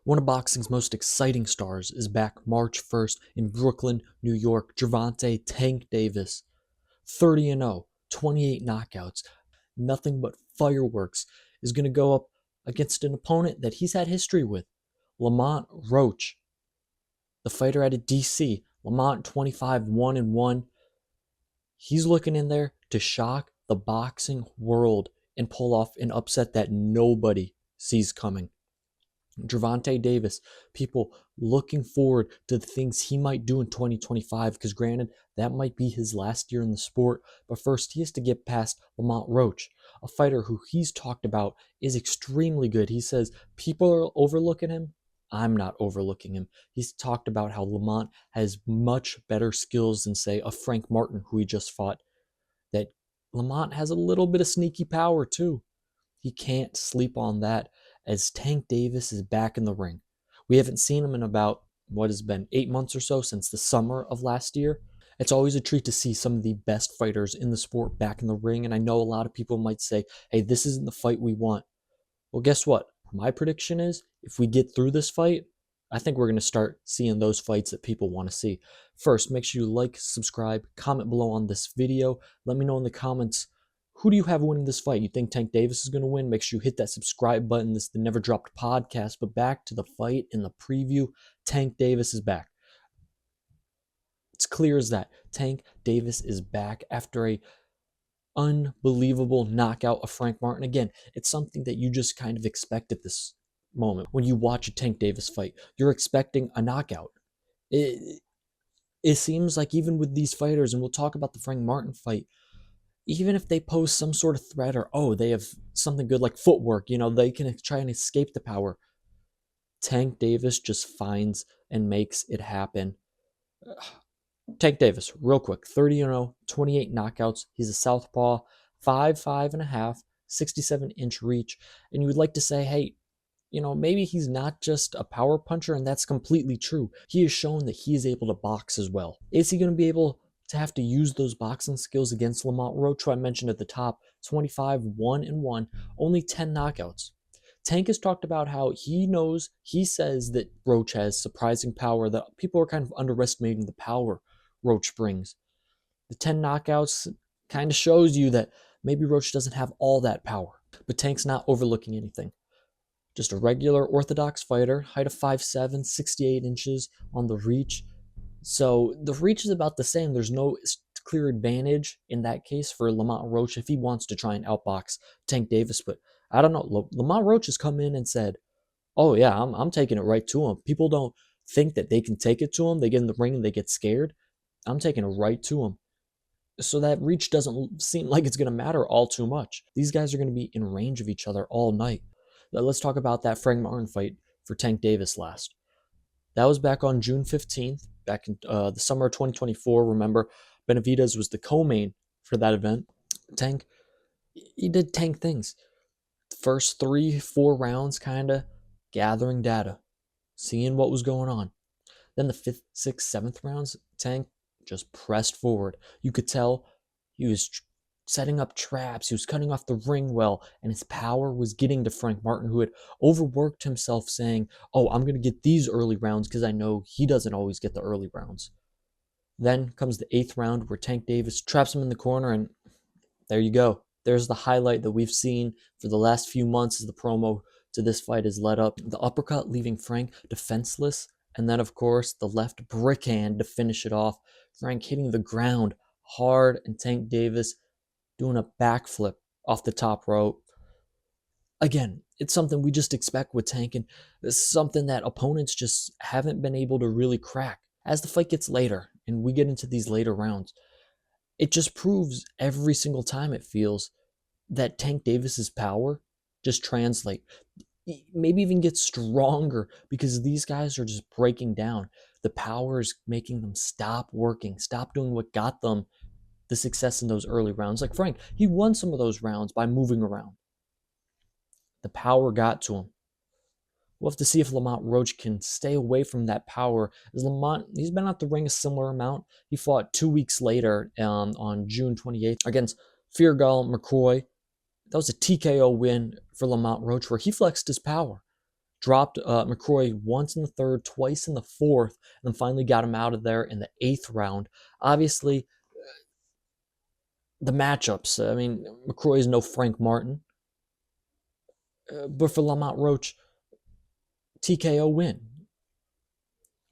One of boxing's most exciting stars is back March 1st in Brooklyn, New York. Gervonta "Tank" Davis, 30-0, 28 knockouts, nothing but fireworks, is going to go up against an opponent that he's had history with, Lamont Roach, the fighter out of DC. Lamont 25-1-1. He's looking in there to shock the boxing world and pull off an upset that nobody sees coming. Gervonta Davis, people looking forward to the things he might do in 2025, because granted, that might be his last year in the sport, but first he has to get past Lamont Roach, a fighter who he's talked about is extremely good. He says people are overlooking him. I'm not overlooking him. He's talked about how Lamont has much better skills than, say, a Frank Martin, who he just fought, that Lamont has a little bit of sneaky power too. He can't sleep on that, as Tank Davis is back in the ring. We haven't seen him in about, what has been, 8 months or so, since the summer of last year. It's always a treat to see some of the best fighters in the sport back in the ring, and I know a lot of people might say, hey, this isn't the fight we want. Well, guess what? My prediction is, if we get through this fight, I think we're going to start seeing those fights that people want to see. First, make sure you like, subscribe, comment below on this video. Let me know in the comments, who do you have winning this fight? You think Tank Davis is going to win? Make sure you hit that subscribe button. This is the Never Dropped podcast. But back to the fight in the preview. Tank Davis is back. It's clear as that. Tank Davis is back after a unbelievable knockout of Frank Martin. Again, it's something that you just kind of expect at this moment. When you watch a Tank Davis fight, you're expecting a knockout. It seems like even with these fighters, and we'll talk about the Frank Martin fight, even if they pose some sort of threat, or, oh, they have something good like footwork, they can try and escape the power, Tank Davis just finds and makes it happen. Tank Davis, real quick, 30-0, 28 knockouts. He's a southpaw, 5'5.5", 67-inch reach. And you would like to say, hey, maybe he's not just a power puncher, and that's completely true. He has shown that he is able to box as well. Is he going to be able to have to use those boxing skills against Lamont Roach, who I mentioned at the top, 25-1-1, only 10 knockouts? Tank has talked about how he says that Roach has surprising power, that people are kind of underestimating the power Roach brings. The 10 knockouts kind of shows you that maybe Roach doesn't have all that power, but Tank's not overlooking anything. Just a regular orthodox fighter, height of 5'7", 68 inches on the reach. So the reach is about the same. There's no clear advantage in that case for Lamont Roach if he wants to try and outbox Tank Davis. But I don't know. Lamont Roach has come in and said, oh yeah, I'm taking it right to him. People don't think that they can take it to him. They get in the ring and they get scared. I'm taking it right to him. So that reach doesn't seem like it's going to matter all too much. These guys are going to be in range of each other all night. Let's talk about that Frank Martin fight for Tank Davis last. That was back on June 15th, back in the summer of 2024. Remember, Benavidez was the co-main for that event. Tank, he did Tank things. First 3-4 rounds, kind of gathering data, seeing what was going on. Then the 5th, 6th, 7th rounds, Tank just pressed forward. You could tell he was setting up traps. He was cutting off the ring well, and his power was getting to Frank Martin, who had overworked himself, saying, oh, I'm going to get these early rounds because I know he doesn't always get the early rounds. Then comes the 8th round, where Tank Davis traps him in the corner, and there you go. There's the highlight that we've seen for the last few months as the promo to this fight has led up. The uppercut leaving Frank defenseless, and then, of course, the left brick hand to finish it off. Frank hitting the ground hard, and Tank Davis doing a backflip off the top rope. Again, it's something we just expect with Tank, and it's something that opponents just haven't been able to really crack. As the fight gets later, and we get into these later rounds, it just proves every single time, it feels, that Tank Davis's power just translate. Maybe even get stronger, because these guys are just breaking down. The power is making them stop working, stop doing what got them the success in those early rounds. Like Frank, he won some of those rounds by moving around. The power got to him. We'll have to see if Lamont Roach can stay away from that power. As Lamont, he's been out the ring a similar amount. He fought 2 weeks later on June 28th against Feargal McCoy. That was a TKO win for Lamont Roach, where he flexed his power. Dropped McCroy once in the third, twice in the fourth, and then finally got him out of there in the 8th round. Obviously, the matchups. I mean, McCroy is no Frank Martin. But for Lamont Roach, TKO win.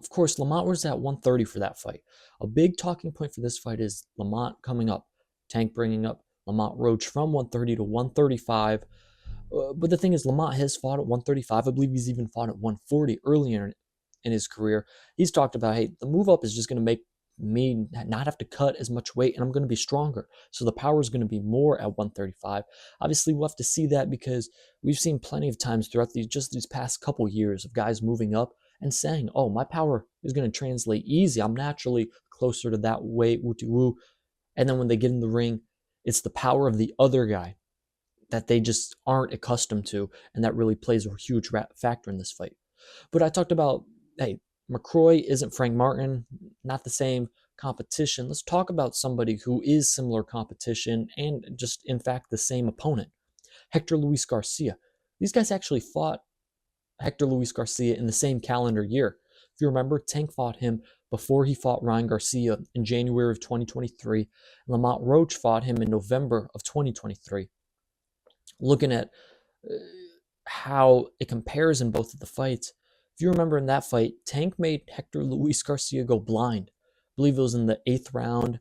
Of course, Lamont was at 130 for that fight. A big talking point for this fight is Lamont coming up, Tank bringing up Lamont Roach from 130 to 135. But the thing is, Lamont has fought at 135. I believe he's even fought at 140 earlier in his career. He's talked about, hey, the move up is just going to make me not have to cut as much weight, and I'm going to be stronger. So the power is going to be more at 135. Obviously, we'll have to see that because we've seen plenty of times throughout these past couple years of guys moving up and saying, oh, my power is going to translate easy. I'm naturally closer to that weight, woo-woo. And then when they get in the ring, it's the power of the other guy that they just aren't accustomed to, and that really plays a huge factor in this fight. But I talked about, hey, McCroy isn't Frank Martin, not the same competition. Let's talk about somebody who is similar competition and just, in fact, the same opponent. Hector Luis Garcia. These guys actually fought Hector Luis Garcia in the same calendar year. If you remember, Tank fought him before he fought Ryan Garcia in January of 2023. Lamont Roach fought him in November of 2023. Looking at how it compares in both of the fights, if you remember in that fight, Tank made Hector Luis Garcia go blind. I believe it was in the 8th round,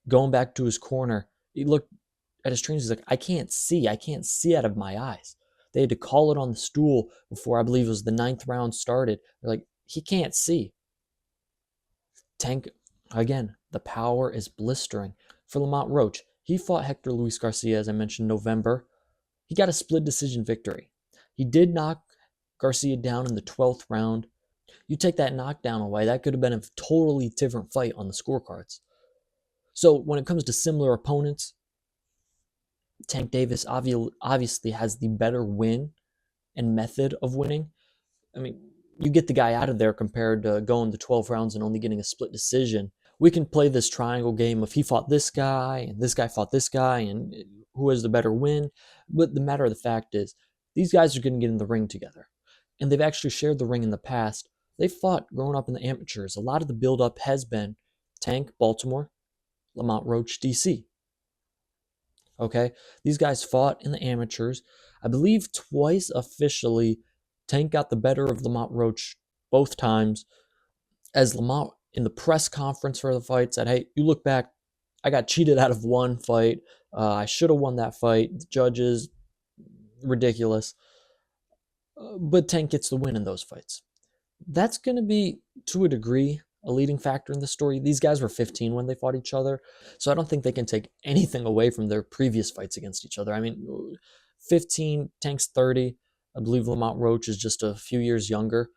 going back to his corner. He looked at his trainers, he's like, I can't see out of my eyes. They had to call it on the stool before, I believe it was the 9th round started. They're like, he can't see. Tank, again, the power is blistering. For Lamont Roach, he fought Hector Luis Garcia, as I mentioned, November. He got a split decision victory. He did knock Garcia down in the 12th round. You take that knockdown away, that could have been a totally different fight on the scorecards. So when it comes to similar opponents, Tank Davis obviously has the better win and method of winning. I mean, you get the guy out of there compared to going to 12 rounds and only getting a split decision. We can play this triangle game of he fought this guy and this guy fought this guy and who has the better win. But the matter of the fact is, these guys are going to get in the ring together. And they've actually shared the ring in the past. They fought growing up in the amateurs. A lot of the buildup has been Tank, Baltimore, Lamont Roach, DC. Okay, these guys fought in the amateurs. I believe twice officially, Tank got the better of Lamont Roach both times. As Lamont in the press conference for the fight said, hey, you look back, I got cheated out of one fight. I should have won that fight. The judges, ridiculous. But Tank gets the win in those fights. That's going to be, to a degree, a leading factor in the story. These guys were 15 when they fought each other, so I don't think they can take anything away from their previous fights against each other. I mean, 15, Tank's 30. I believe Lamont Roach is just a few years younger.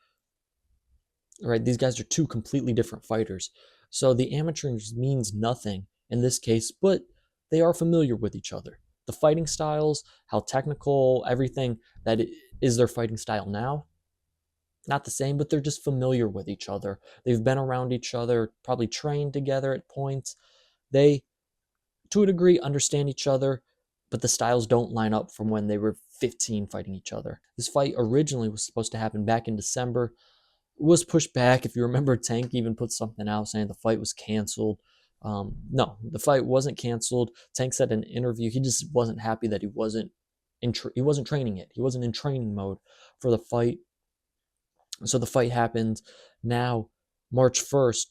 Right? These guys are two completely different fighters. So the amateurs means nothing in this case, but they are familiar with each other. The fighting styles, how technical, everything that is their fighting style now, not the same, but they're just familiar with each other. They've been around each other, probably trained together at points. They, to a degree, understand each other, but the styles don't line up from when they were 15 fighting each other. This fight originally was supposed to happen back in December. It was pushed back. If you remember, Tank even put something out saying the fight was canceled. No, the fight wasn't canceled. Tank said in an interview he just wasn't happy that he wasn't training it. He wasn't in training mode for the fight. So the fight happened now, March 1st.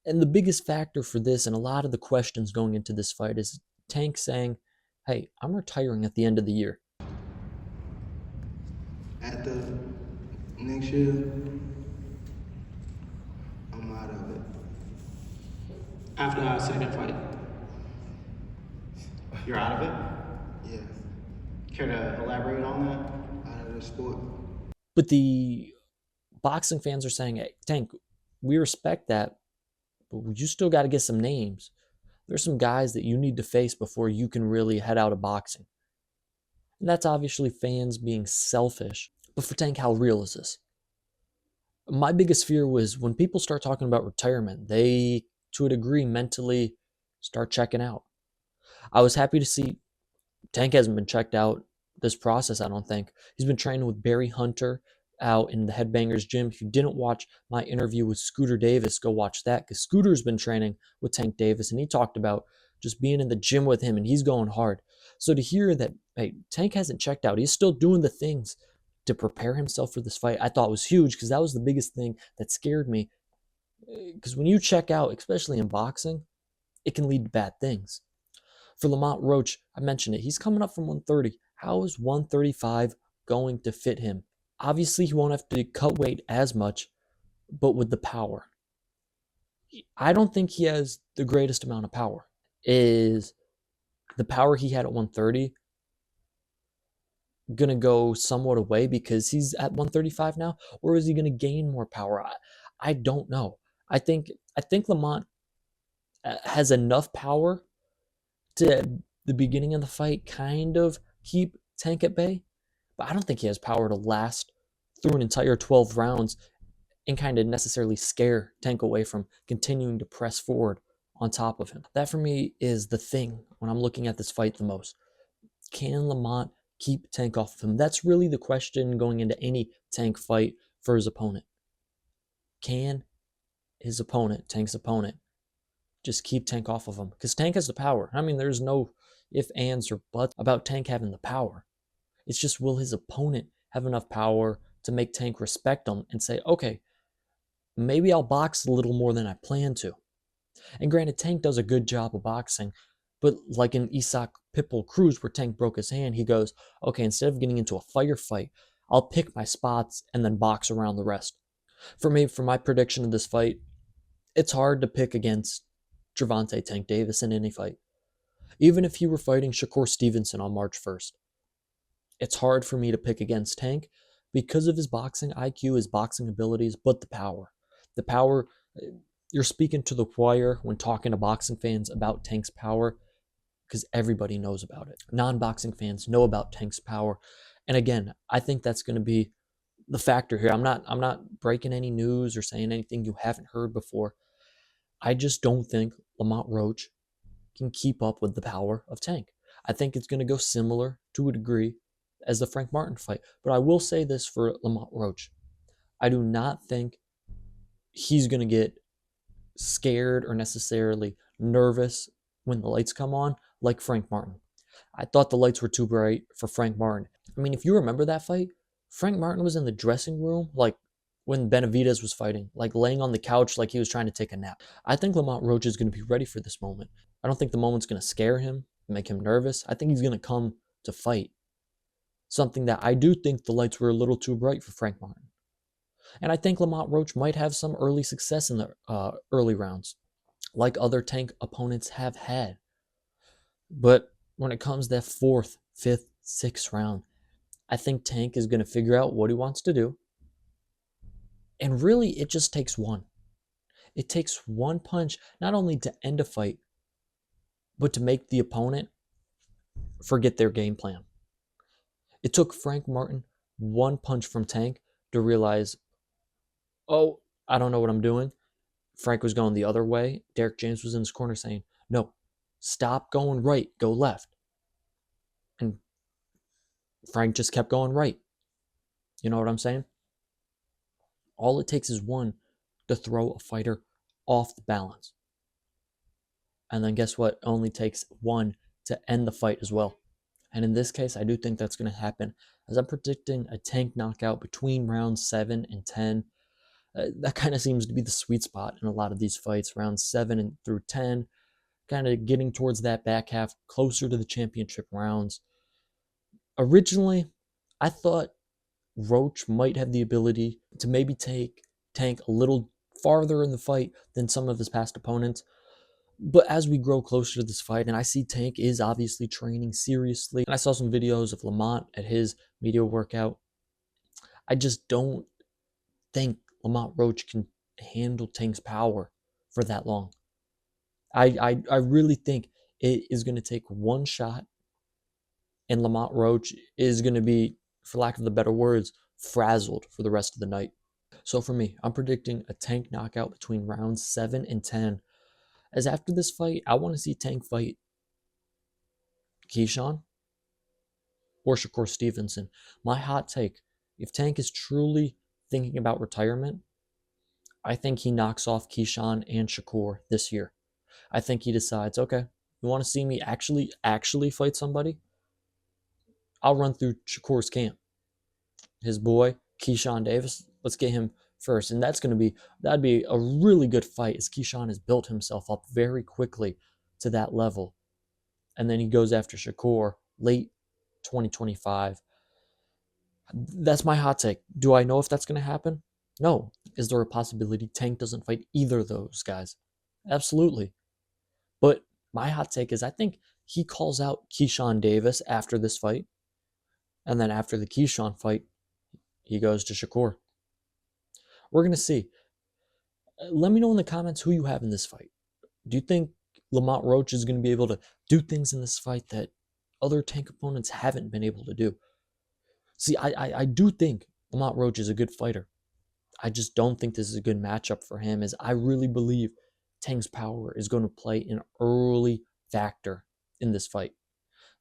And the biggest factor for this and a lot of the questions going into this fight is Tank saying, hey, I'm retiring at the end of the year. At the next year, I'm out of it. After our second fight, you're out of it? Yeah, Care to elaborate on that? out of the sport. But the boxing fans are saying, hey, Tank, we respect that, but you still got to get some names. There's some guys that you need to face before you can really head out of boxing. And that's obviously fans being selfish. But for Tank, how real is this? My biggest fear was when people start talking about retirement, they, to a degree, mentally start checking out. I was happy to see Tank hasn't been checked out this process, I don't think. He's been training with Barry Hunter out in the Headbangers gym. If you didn't watch my interview with Scooter Davis, go watch that, because Scooter's been training with Tank Davis, and he talked about just being in the gym with him, and he's going hard. So to hear that, hey, Tank hasn't checked out, he's still doing the things to prepare himself for this fight, I thought was huge, because that was the biggest thing that scared me. Because when you check out, especially in boxing, it can lead to bad things. For Lamont Roach, I mentioned it, he's coming up from 130. How is 135 going to fit him? Obviously, he won't have to cut weight as much, but with the power. I don't think he has the greatest amount of power. Is the power he had at 130 going to go somewhat away because he's at 135 now? Or is he going to gain more power? I don't know. I think Lamont has enough power to, the beginning of the fight, kind of keep Tank at bay. But I don't think he has power to last through an entire 12 rounds and kind of necessarily scare Tank away from continuing to press forward on top of him. That for me is the thing when I'm looking at this fight the most. Can Lamont keep Tank off of him? That's really the question going into any Tank fight for his opponent. Can his opponent, Tank's opponent, just keep Tank off of him? Because Tank has the power. I mean, there's no ifs, ands, or buts about Tank having the power. It's just, will his opponent have enough power to make Tank respect him and say, okay, maybe I'll box a little more than I plan to. And granted, Tank does a good job of boxing, but like in Isaac Pitbull Cruz, where Tank broke his hand, he goes, okay, instead of getting into a firefight, I'll pick my spots and then box around the rest. For me, for my prediction of this fight, it's hard to pick against Gervonta Tank Davis in any fight. Even if he were fighting Shakur Stevenson on March 1st, it's hard for me to pick against Tank because of his boxing IQ, his boxing abilities, but the power. The power, you're speaking to the choir when talking to boxing fans about Tank's power, because everybody knows about it. Non-boxing fans know about Tank's power. And again, I think that's going to be the factor here. I'm not breaking any news or saying anything you haven't heard before. I just don't think Lamont Roach can keep up with the power of Tank. I think it's going to go similar to a degree as the Frank Martin fight. But I will say this for Lamont Roach. I do not think he's going to get scared or necessarily nervous when the lights come on like Frank Martin. I thought the lights were too bright for Frank Martin. I mean, if you remember that fight, Frank Martin was in the dressing room like when Benavidez was fighting, like laying on the couch like he was trying to take a nap. I think Lamont Roach is going to be ready for this moment. I don't think the moment's going to scare him, make him nervous. I think he's going to come to fight. Something that I do think the lights were a little too bright for Frank Martin. And I think Lamont Roach might have some early success in the early rounds, like other Tank opponents have had. But when it comes to that 4th, 5th, 6th round, I think Tank is going to figure out what he wants to do. And really, it just takes one. It takes one punch, not only to end a fight, but to make the opponent forget their game plan. It took Frank Martin one punch from Tank to realize, oh, I don't know what I'm doing. Frank was going the other way. Derek James was in his corner saying, no, stop going right, go left. And Frank just kept going right. You know what I'm saying? All it takes is one to throw a fighter off the balance. And then guess what? It only takes one to end the fight as well. And in this case, I do think that's going to happen, as I'm predicting a Tank knockout between rounds 7 and 10. That kind of seems to be the sweet spot in a lot of these fights, rounds 7 and through 10, kind of getting towards that back half, closer to the championship rounds. Originally, I thought Roach might have the ability to maybe take Tank a little farther in the fight than some of his past opponents. But as we grow closer to this fight, and I see Tank is obviously training seriously, and I saw some videos of Lamont at his media workout, I just don't think Lamont Roach can handle Tank's power for that long. I really think it is going to take one shot, and Lamont Roach is going to be, for lack of the better words, frazzled for the rest of the night. So for me, I'm predicting a Tank knockout between rounds 7 and 10. As after this fight, I want to see Tank fight Keyshawn. or Shakur Stevenson. My hot take, if Tank is truly thinking about retirement, I think he knocks off Keyshawn and Shakur this year. I think he decides, okay, you want to see me actually fight somebody? I'll run through Shakur's camp. His boy, Keyshawn Davis, let's get him first. And that'd be a really good fight, as Keyshawn has built himself up very quickly to that level. And then he goes after Shakur late 2025. That's my hot take. Do I know if that's going to happen? No. Is there a possibility Tank doesn't fight either of those guys? Absolutely. But my hot take is I think he calls out Keyshawn Davis after this fight. And then after the Keyshawn fight, he goes to Shakur. We're going to see. Let me know in the comments who you have in this fight. Do you think Lamont Roach is going to be able to do things in this fight that other Tank opponents haven't been able to do? See, I do think Lamont Roach is a good fighter. I just don't think this is a good matchup for him, as I really believe Tank's power is going to play an early factor in this fight.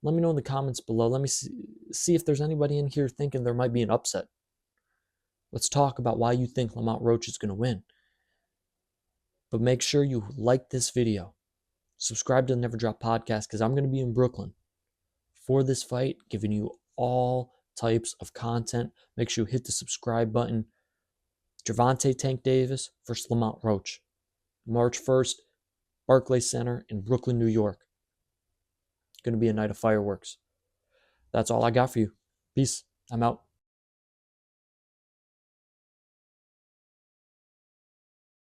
Let me know in the comments below. Let me see if there's anybody in here thinking there might be an upset. Let's talk about why you think Lamont Roach is going to win. But make sure you like this video. Subscribe to the Never Drop Podcast, because I'm going to be in Brooklyn for this fight, giving you all types of content. Make sure you hit the subscribe button. Gervonta Tank Davis versus Lamont Roach. March 1st, Barclays Center in Brooklyn, New York. Going to be a night of fireworks. That's all I got for you. Peace. I'm out.